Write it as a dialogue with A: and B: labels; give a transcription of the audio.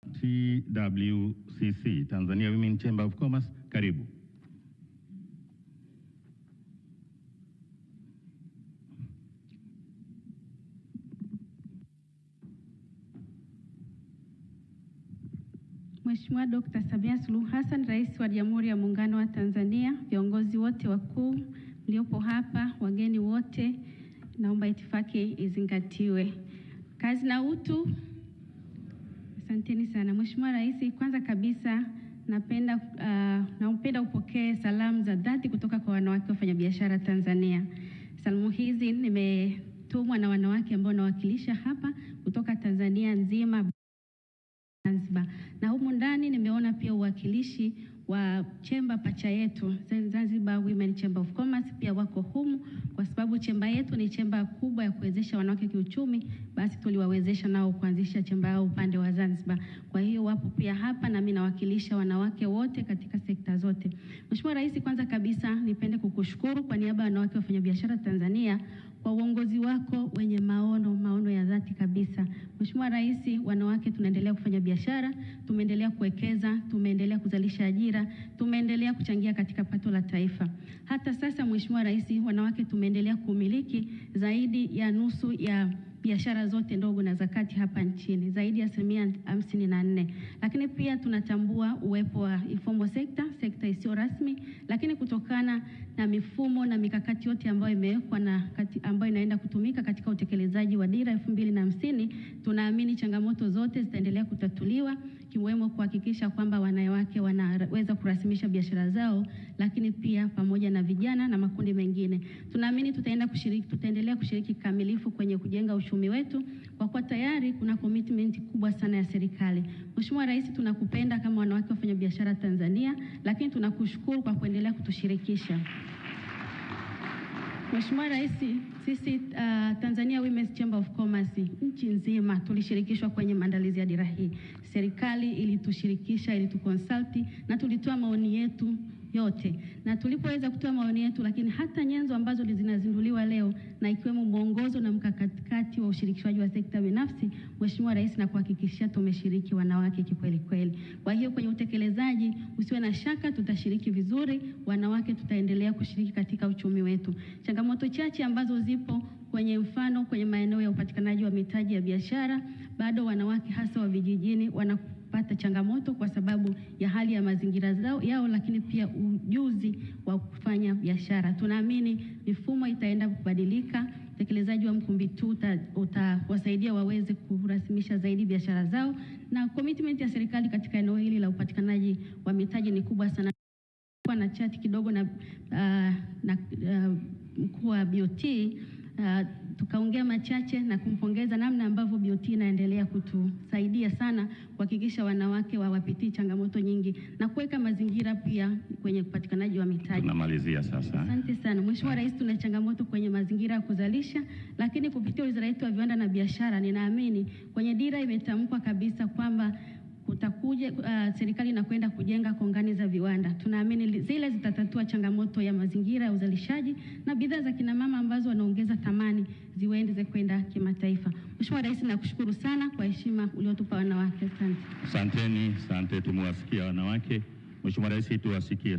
A: TWCC, Tanzania Women Chamber of Commerce, karibu.
B: Mheshimiwa Dr. Samia Suluhu Hassan, Rais wa Jamhuri ya Muungano wa Tanzania, viongozi wote wakuu mliopo hapa, wageni wote, naomba itifaki izingatiwe. Kazi na utu. Asanteni sana. Mheshimiwa Rais, kwanza kabisa napenda upokee salamu za dhati kutoka kwa wanawake wafanyabiashara Tanzania. Salamu hizi nimetumwa na wanawake ambao nawakilisha hapa kutoka Tanzania nzima Zanzibar. Na humu ndani nimeona pia uwakilishi wa chemba pacha yetu Zanzibar Women Chamber of Commerce pia wako humu, kwa sababu chemba yetu ni chemba kubwa ya kuwezesha wanawake kiuchumi, basi tuliwawezesha nao kuanzisha chemba yao upande wa Zanzibar. Kwa hiyo wapo pia hapa na mimi nawakilisha wanawake wote katika sekta zote. Mheshimiwa Rais, kwanza kabisa nipende kukushukuru kwa niaba ya wanawake wafanyabiashara Tanzania kwa uongozi wako wenye maono ya dhati kabisa. Mheshimiwa Rais, wanawake tunaendelea kufanya biashara, tumeendelea kuwekeza, tumeendelea kuzalisha ajira, tumeendelea kuchangia katika pato la taifa. Hata sasa Mheshimiwa Rais, wanawake tumeendelea kumiliki zaidi ya nusu ya biashara zote ndogo na zakati hapa nchini, zaidi ya 54%. Lakini pia tunatambua uwepo wa informal sector, sekta isiyo rasmi, lakini kutokana na mifumo na mikakati yote ambayo imewekwa na ambayo inaenda kutumika katika utekelezaji wa dira 2050, tunaamini changamoto zote zitaendelea kutatuliwa, kiwemo kuhakikisha kwamba wanawake wanaweza kurasimisha biashara zao, lakini pia pamoja na vijana na makundi mengine. Tunaamini tutaendelea kushiriki kikamilifu kwenye kujenga uchumi wetu, kwa kuwa tayari kuna commitment kubwa sana ya serikali. Mheshimiwa Rais, tunakupenda kama wanawake wafanya biashara Tanzania, lakini tunakushukuru kwa kuendelea kutushirikisha. Mheshimiwa Rais, sisi Tanzania Women's Chamber of Commerce nchi nzima tulishirikishwa kwenye maandalizi ya dira hii. Serikali ilitushirikisha, ilituconsulti na tulitoa maoni yetu yote. Na tulipoweza kutoa maoni yetu, lakini hata nyenzo ambazo zinazinduliwa leo na ikiwemo mwongozo na mkakati wa ushirikishwaji wa sekta binafsi, Mheshimiwa Rais, na kuhakikishia tumeshiriki wanawake kikweli kweli. Kwa hiyo kwenye utekelezaji usiwe na shaka, tutashiriki vizuri, wanawake tutaendelea kushiriki katika uchumi wetu. Changamoto chache ambazo zipo kwenye kwenye maeneo ya upatikanaji wa mitaji ya biashara, bado wanawake hasa wa vijijini wanapata changamoto kwa sababu ya hali ya mazingira yao, lakini pia ujuzi wa kufanya biashara. Tunaamini mifumo itaenda kubadilika, utekelezaji wa Mkumbi 2 utawasaidia waweze kurasimisha zaidi biashara zao, na commitment ya serikali katika eneo hili la upatikanaji wa mitaji ni kubwa sana. Kwa na chat kidogo na mkuu wa BOT, tukaongea machache na kumpongeza namna ambavyo BOT inaendelea kutusaidia sana kuhakikisha wanawake hawapitii changamoto nyingi na kuweka mazingira pia kwenye upatikanaji wa mitaji.
A: Tunamalizia sasa.
B: Asante sana. Mheshimiwa Rais, tuna changamoto kwenye mazingira ya kuzalisha, lakini kupitia Wizara yetu ya Viwanda na Biashara, ninaamini kwenye dira imetamkwa kabisa kwamba kutakuja serikali inakwenda kujenga kongani za viwanda. Tunaamini zile zitatatua changamoto ya mazingira ya uzalishaji na bidhaa za kina mama ambazo wanaongeza thamani ziweze kwenda kimataifa. Mheshimiwa Rais, nakushukuru sana kwa heshima uliotupa wanawake. Asante.
A: Asante, tumewasikia wanawake. Mheshimiwa Rais, tuwasikie